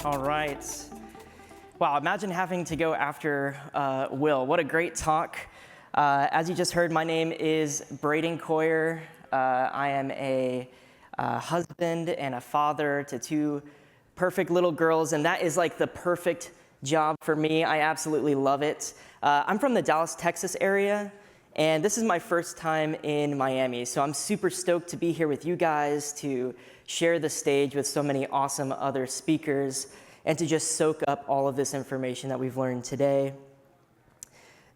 All right. Wow, imagine having to go after Will. What a great talk. As you just heard, my name is Braydon Coyer. I am a husband and a father to two perfect little girls, and that is like the perfect job for me. I absolutely love it. I'm from the Dallas, Texas area, and this is my first time in Miami, so I'm super stoked to be here with you guys to share the stage with so many awesome other speakers and to just soak up all of this information that we've learned today.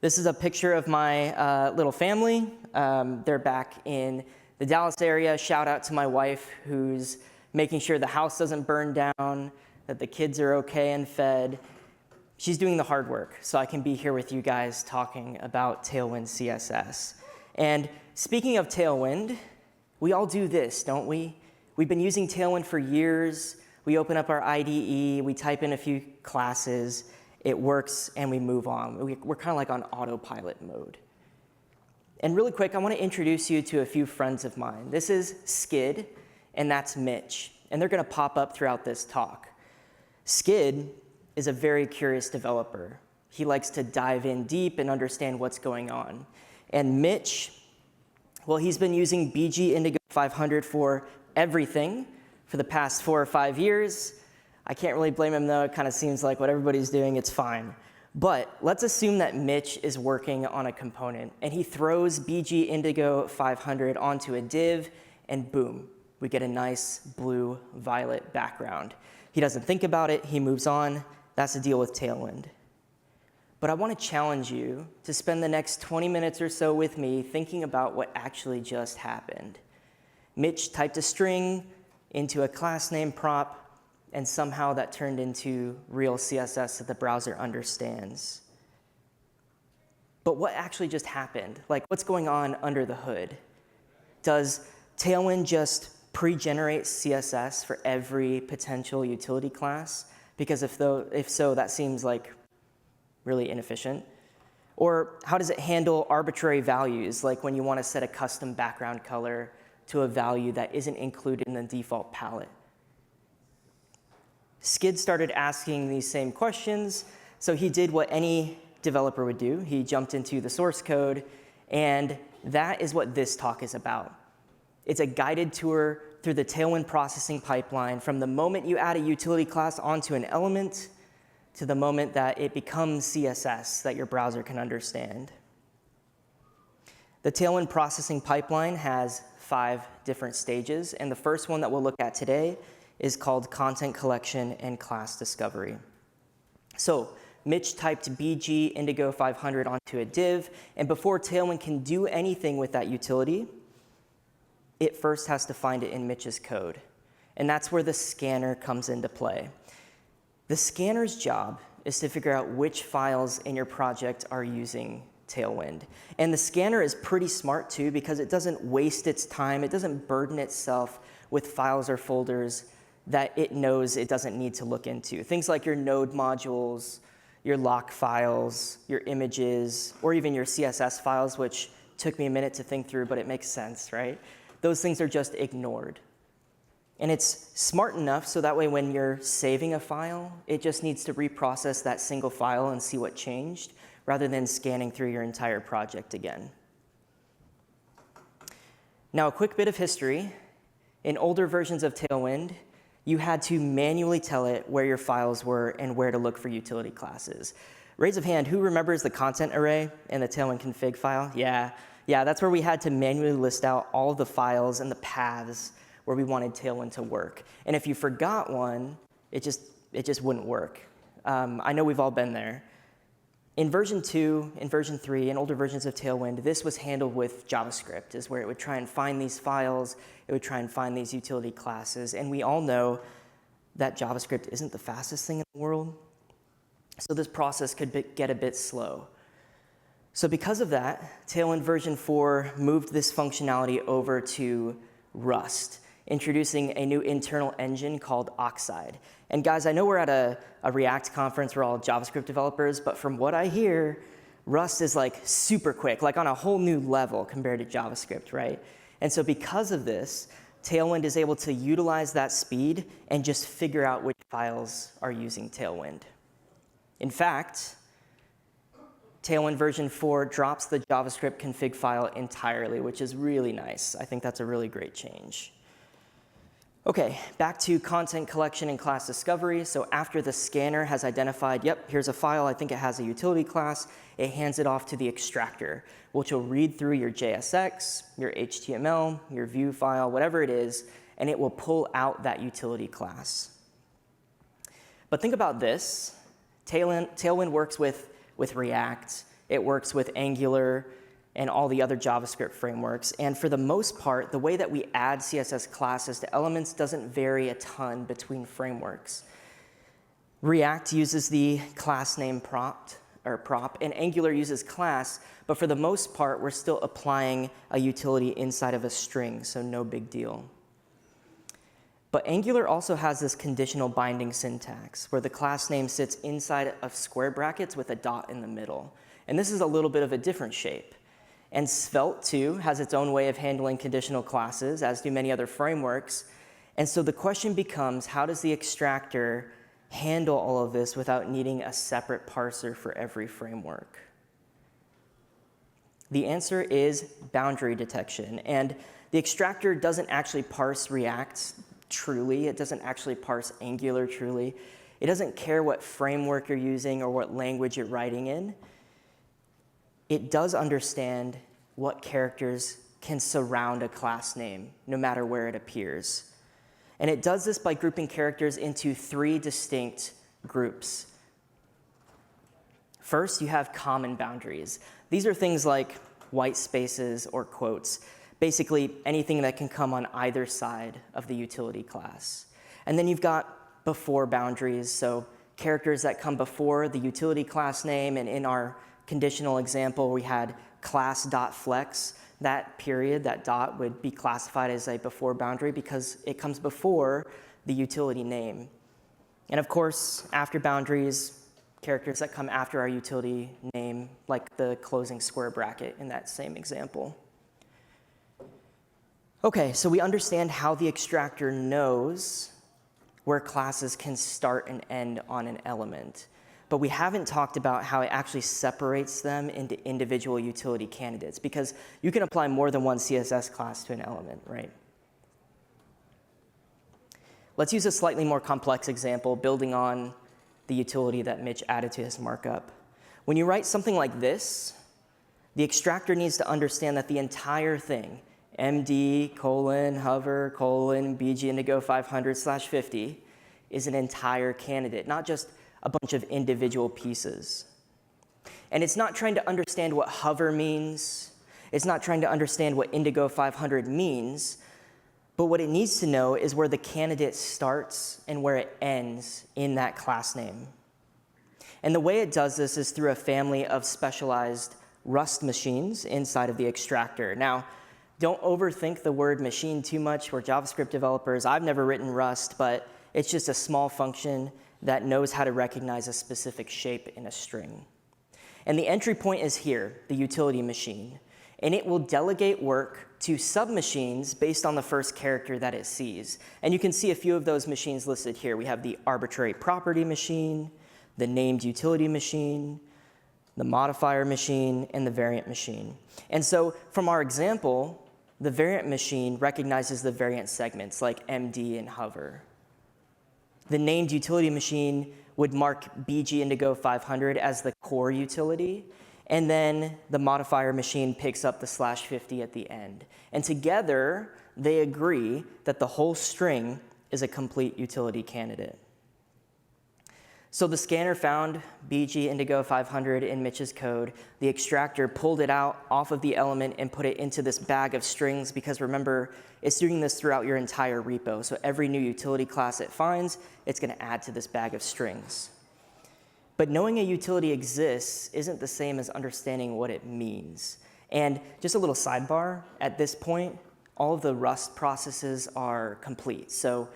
This is a picture of my little family. They're back in the Dallas area. Shout out to my wife who's making sure the house doesn't burn down, that the kids are okay and fed. She's doing the hard work, so I can be here with you guys talking about Tailwind CSS. And speaking of Tailwind, we all do this, don't we? We've been using Tailwind for years. We open up our IDE, we type in a few classes, it works, and we move on. We're kind of like on autopilot mode. And really quick, I want to introduce you to a few friends of mine. This is Skid, and that's Mitch. And they're going to pop up throughout this talk. Skid is a very curious developer. He likes to dive in deep and understand what's going on. And Mitch, well, he's been using BG Indigo 500 for everything for the past 4 or 5 years. I can't really blame him though. It kind of seems like what everybody's doing, it's fine. But let's assume that Mitch is working on a component and he throws BG Indigo 500 onto a div and boom, we get a nice blue-violet background. He doesn't think about it, he moves on. That's the deal with Tailwind. But I want to challenge you to spend the next 20 minutes or so with me thinking about what actually just happened. Mitch typed a string into a class name prop, and somehow that turned into real CSS that the browser understands. But what actually just happened? Like, what's going on under the hood? Does Tailwind just pre-generate CSS for every potential utility class? Because if so, that seems like really inefficient. Or how does it handle arbitrary values, like when you want to set a custom background color to a value that isn't included in the default palette? Skid started asking these same questions, so he did what any developer would do. He jumped into the source code, and that is what this talk is about. It's a guided tour through the Tailwind processing pipeline from the moment you add a utility class onto an element to the moment that it becomes CSS that your browser can understand. The Tailwind processing pipeline has 5 different stages, and the first one that we'll look at today is called content collection and class discovery. So Mitch typed BG Indigo 500 onto a div, and before Tailwind can do anything with that utility, it first has to find it in Mitch's code. And that's where the scanner comes into play. The scanner's job is to figure out which files in your project are using Tailwind. And the scanner is pretty smart too, because it doesn't waste its time, it doesn't burden itself with files or folders that it knows it doesn't need to look into. Things like your node modules, your lock files, your images, or even your CSS files, which took me a minute to think through, but it makes sense, right? Those things are just ignored. And it's smart enough so that way when you're saving a file, it just needs to reprocess that single file and see what changed, rather than scanning through your entire project again. Now, a quick bit of history. In older versions of Tailwind, you had to manually tell it where your files were and where to look for utility classes. Raise of hand, who remembers the content array in the Tailwind config file? Yeah, that's where we had to manually list out all of the files and the paths where we wanted Tailwind to work. And if you forgot one, it just wouldn't work. I know we've all been there. In version 2, in version 3, in older versions of Tailwind, this was handled with JavaScript, is where it would try and find these files, it would try and find these utility classes, and we all know that JavaScript isn't the fastest thing in the world, so this process could get a bit slow. So because of that, Tailwind version 4 moved this functionality over to Rust, introducing a new internal engine called Oxide. And guys, I know we're at a React conference, we're all JavaScript developers, but from what I hear, Rust is like super quick, like on a whole new level compared to JavaScript, right? And so because of this, Tailwind is able to utilize that speed and just figure out which files are using Tailwind. In fact, Tailwind version 4 drops the JavaScript config file entirely, which is really nice. I think that's a really great change. Okay, back to content collection and class discovery. So after the scanner has identified, yep, here's a file, I think it has a utility class, it hands it off to the extractor, which will read through your JSX, your HTML, your view file, whatever it is, and it will pull out that utility class. But think about this. Tailwind works with React, it works with Angular, and all the other JavaScript frameworks. And for the most part, the way that we add CSS classes to elements doesn't vary a ton between frameworks. React uses the class name prop, and Angular uses class, but for the most part, we're still applying a utility inside of a string, so no big deal. But Angular also has this conditional binding syntax, where the class name sits inside of square brackets with a dot in the middle. And this is a little bit of a different shape. And Svelte, too, has its own way of handling conditional classes, as do many other frameworks. And so the question becomes, how does the extractor handle all of this without needing a separate parser for every framework? The answer is boundary detection. And the extractor doesn't actually parse React truly. It doesn't actually parse Angular truly. It doesn't care what framework you're using or what language you're writing in. It does understand what characters can surround a class name, no matter where it appears. And it does this by grouping characters into 3 distinct groups. First, you have common boundaries. These are things like white spaces or quotes, basically anything that can come on either side of the utility class. And then you've got before boundaries, so characters that come before the utility class name, and in our conditional example, we had class.flex. That period, that dot, would be classified as a before boundary because it comes before the utility name. And of course, after boundaries, characters that come after our utility name, like the closing square bracket in that same example. Okay, so we understand how the extractor knows where classes can start and end on an element. But we haven't talked about how it actually separates them into individual utility candidates, because you can apply more than one CSS class to an element, right? Let's use a slightly more complex example, building on the utility that Mitch added to his markup. When you write something like this, the extractor needs to understand that the entire thing, MD, hover, BG indigo 500/50, is an entire candidate, not just a bunch of individual pieces. And it's not trying to understand what hover means. It's not trying to understand what indigo 500 means. But what it needs to know is where the candidate starts and where it ends in that class name. And the way it does this is through a family of specialized Rust machines inside of the extractor. Now, don't overthink the word machine too much. We're JavaScript developers. I've never written Rust, but it's just a small function that knows how to recognize a specific shape in a string. And the entry point is here, the utility machine. And it will delegate work to submachines based on the first character that it sees. And you can see a few of those machines listed here. We have the arbitrary property machine, the named utility machine, the modifier machine, and the variant machine. And so from our example, the variant machine recognizes the variant segments like MD and hover. The named utility machine would mark BG indigo 500 as the core utility, and then the modifier machine picks up the /50 at the end. And together, they agree that the whole string is a complete utility candidate. So the scanner found BG indigo 500 in Mitch's code. The extractor pulled it out off of the element and put it into this bag of strings, because remember, it's doing this throughout your entire repo. So every new utility class it finds, it's going to add to this bag of strings. But knowing a utility exists isn't the same as understanding what it means. And just a little sidebar, at this point, all of the Rust processes are complete. So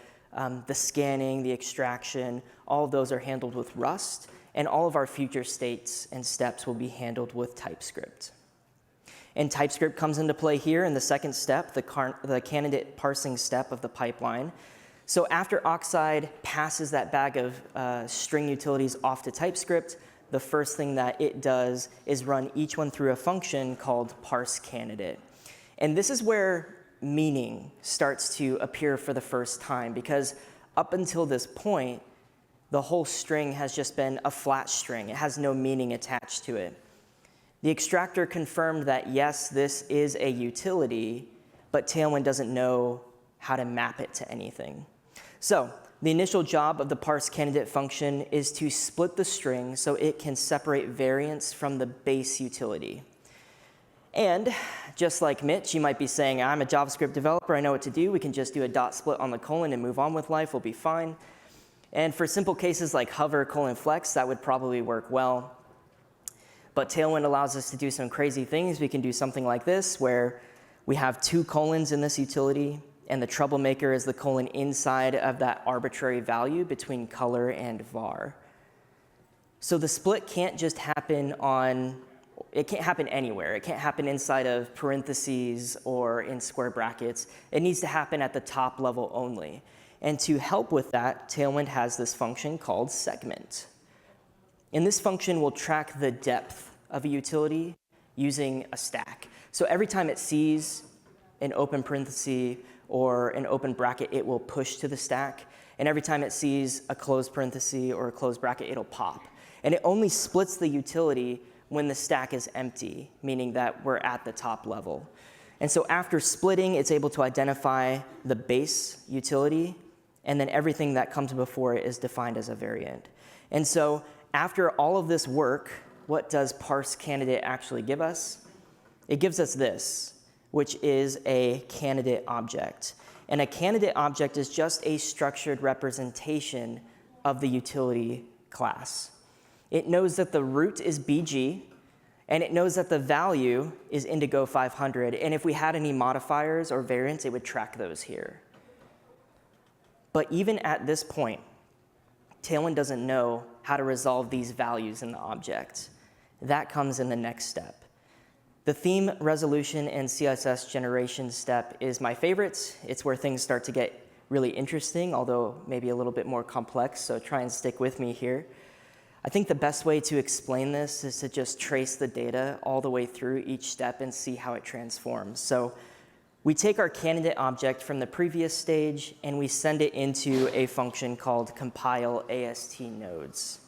the scanning, the extraction, all of those are handled with Rust, and all of our future states and steps will be handled with TypeScript. And TypeScript comes into play here in the second step, the candidate parsing step of the pipeline. So after Oxide passes that bag of string utilities off to TypeScript, the first thing that it does is run each one through a function called parse candidate. And this is where meaning starts to appear for the first time, because up until this point, the whole string has just been a flat string. It has no meaning attached to it. The extractor confirmed that, yes, this is a utility, but Tailwind doesn't know how to map it to anything. So the initial job of the parse candidate function is to split the string so it can separate variants from the base utility. And just like Mitch, you might be saying, I'm a JavaScript developer, I know what to do. We can just do a dot split on the colon and move on with life, we'll be fine. And for simple cases like hover, colon, flex, that would probably work well. But Tailwind allows us to do some crazy things. We can do something like this, where we have 2 colons in this utility, and the troublemaker is the colon inside of that arbitrary value between color and var. So the split can't just happen it can't happen anywhere. It can't happen inside of parentheses or in square brackets. It needs to happen at the top level only. And to help with that, Tailwind has this function called segment. And this function will track the depth of a utility using a stack. So every time it sees an open parenthesis or an open bracket, it will push to the stack. And every time it sees a closed parenthesis or a closed bracket, it'll pop. And it only splits the utility when the stack is empty, meaning that we're at the top level. And so after splitting, it's able to identify the base utility, and then everything that comes before it is defined as a variant. And so after all of this work, what does parse candidate actually give us? It gives us this, which is a candidate object. And a candidate object is just a structured representation of the utility class. It knows that the root is BG, and it knows that the value is Indigo 500. And if we had any modifiers or variants, it would track those here. But even at this point, Tailwind doesn't know how to resolve these values in the object. That comes in the next step. The theme resolution and CSS generation step is my favorite. It's where things start to get really interesting, although maybe a little bit more complex, so try and stick with me here. I think the best way to explain this is to just trace the data all the way through each step and see how it transforms. So we take our candidate object from the previous stage and we send it into a function called compile AST nodes.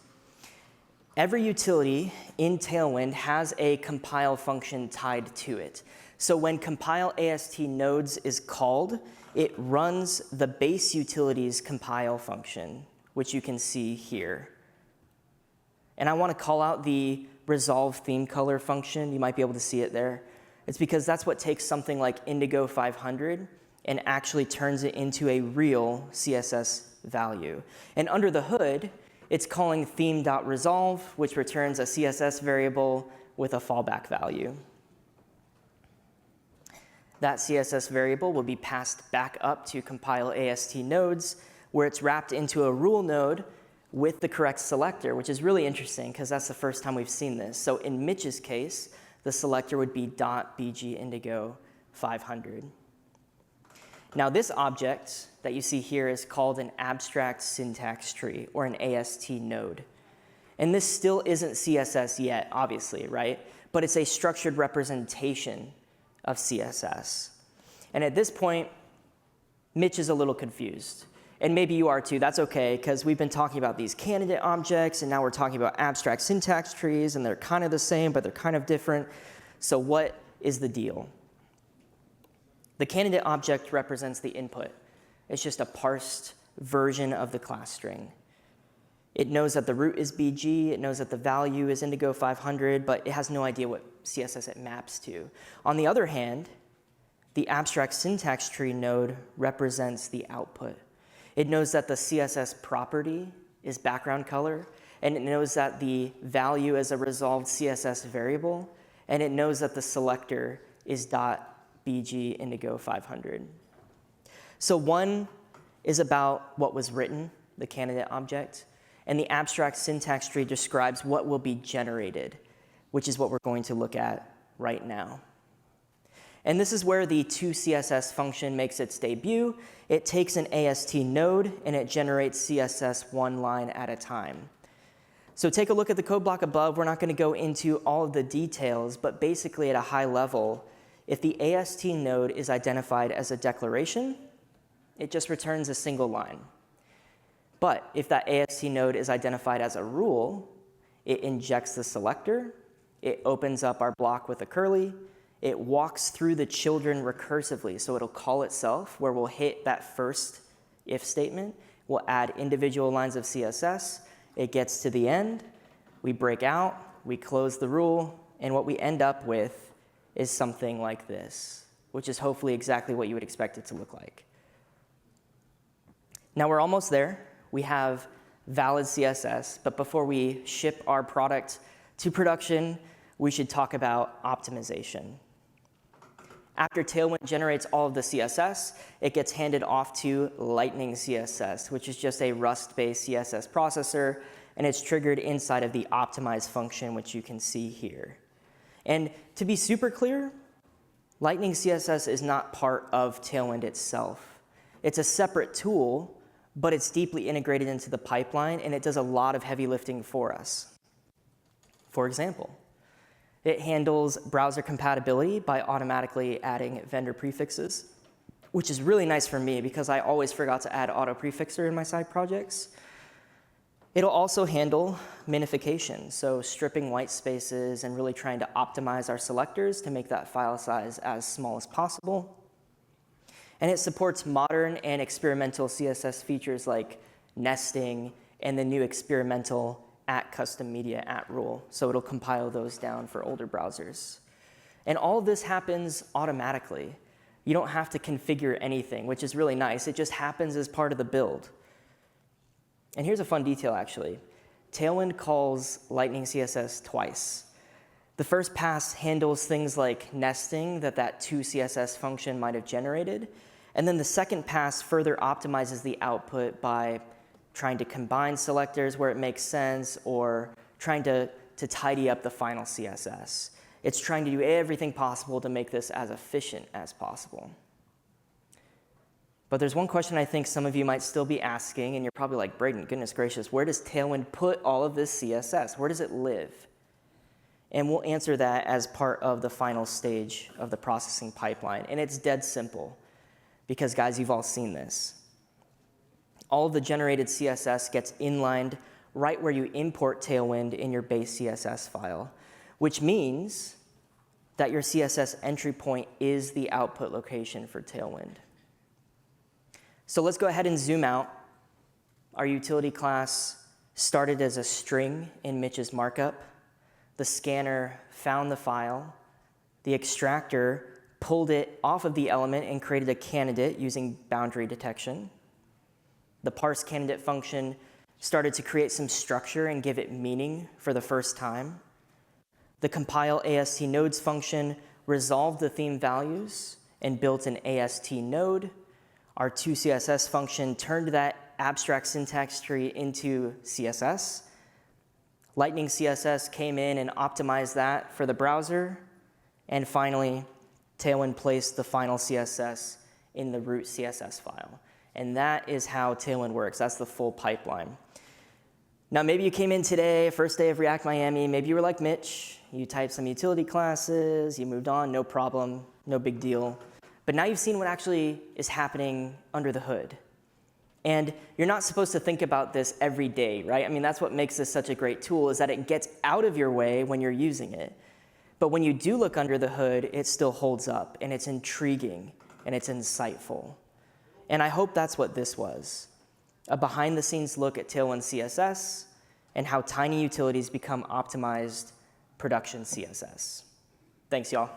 Every utility in Tailwind has a compile function tied to it. So when compile AST nodes is called, it runs the base utility's compile function, which you can see here. And I want to call out the resolve theme color function. You might be able to see it there. It's because that's what takes something like Indigo 500 and actually turns it into a real CSS value. And under the hood, it's calling theme.resolve, which returns a CSS variable with a fallback value. That CSS variable will be passed back up to compile AST nodes, where it's wrapped into a rule node with the correct selector, which is really interesting because that's the first time we've seen this. So in Mitch's case, the selector would be .bg indigo 500. Now this object that you see here is called an abstract syntax tree, or an AST node. And this still isn't CSS yet, obviously, right? But it's a structured representation of CSS. And at this point, Mitch is a little confused. And maybe you are too, that's okay, because we've been talking about these candidate objects, and now we're talking about abstract syntax trees, and they're kind of the same, but they're kind of different. So what is the deal? The candidate object represents the input. It's just a parsed version of the class string. It knows that the root is BG, it knows that the value is Indigo 500, but it has no idea what CSS it maps to. On the other hand, the abstract syntax tree node represents the output. It knows that the CSS property is background color, and it knows that the value is a resolved CSS variable, and it knows that the selector is .bg indigo 500. So one is about what was written, the candidate object, and the abstract syntax tree describes what will be generated, which is what we're going to look at right now. And this is where the toCSS function makes its debut. It takes an AST node and it generates CSS one line at a time. So take a look at the code block above. We're not going to go into all of the details, but basically at a high level, if the AST node is identified as a declaration, it just returns a single line. But if that AST node is identified as a rule, it injects the selector, it opens up our block with a curly, it walks through the children recursively, so it'll call itself, where we'll hit that first if statement, we'll add individual lines of CSS, it gets to the end, we break out, we close the rule, and what we end up with is something like this, which is hopefully exactly what you would expect it to look like. Now we're almost there. We have valid CSS, but before we ship our product to production, we should talk about optimization. After Tailwind generates all of the CSS, it gets handed off to Lightning CSS, which is just a Rust-based CSS processor, and it's triggered inside of the optimize function, which you can see here. And to be super clear, Lightning CSS is not part of Tailwind itself. It's a separate tool, but it's deeply integrated into the pipeline, and it does a lot of heavy lifting for us. For example, it handles browser compatibility by automatically adding vendor prefixes, which is really nice for me because I always forgot to add auto prefixer in my side projects. It'll also handle minification, so stripping white spaces and really trying to optimize our selectors to make that file size as small as possible. And it supports modern and experimental CSS features like nesting and the new experimental @custom media @rule. So it'll compile those down for older browsers. And all of this happens automatically. You don't have to configure anything, which is really nice. It just happens as part of the build. And here's a fun detail, actually. Tailwind calls Lightning CSS twice. The first pass handles things like nesting that toCSS function might have generated. And then the second pass further optimizes the output by trying to combine selectors where it makes sense or trying to tidy up the final CSS. It's trying to do everything possible to make this as efficient as possible. But there's one question I think some of you might still be asking, and you're probably like, Braydon, goodness gracious, where does Tailwind put all of this CSS? Where does it live? And we'll answer that as part of the final stage of the processing pipeline. And it's dead simple because, guys, you've all seen this. All of the generated CSS gets inlined right where you import Tailwind in your base CSS file, which means that your CSS entry point is the output location for Tailwind. So let's go ahead and zoom out. Our utility class started as a string in Mitch's markup. The scanner found the file. The extractor pulled it off of the element and created a candidate using boundary detection. The parse candidate function started to create some structure and give it meaning for the first time. The compile AST nodes function resolved the theme values and built an AST node. Our toCSS function turned that abstract syntax tree into CSS. Lightning CSS came in and optimized that for the browser. And finally, Tailwind placed the final CSS in the root CSS file. And that is how Tailwind works. That's the full pipeline. Now, maybe you came in today, first day of React Miami. Maybe you were like Mitch. You typed some utility classes. You moved on. No problem. No big deal. But now you've seen what actually is happening under the hood. And you're not supposed to think about this every day, right? I mean, that's what makes this such a great tool, is that it gets out of your way when you're using it. But when you do look under the hood, it still holds up, and it's intriguing, and it's insightful. And I hope that's what this was, a behind-the-scenes look at Tailwind CSS and how tiny utilities become optimized production CSS. Thanks, y'all.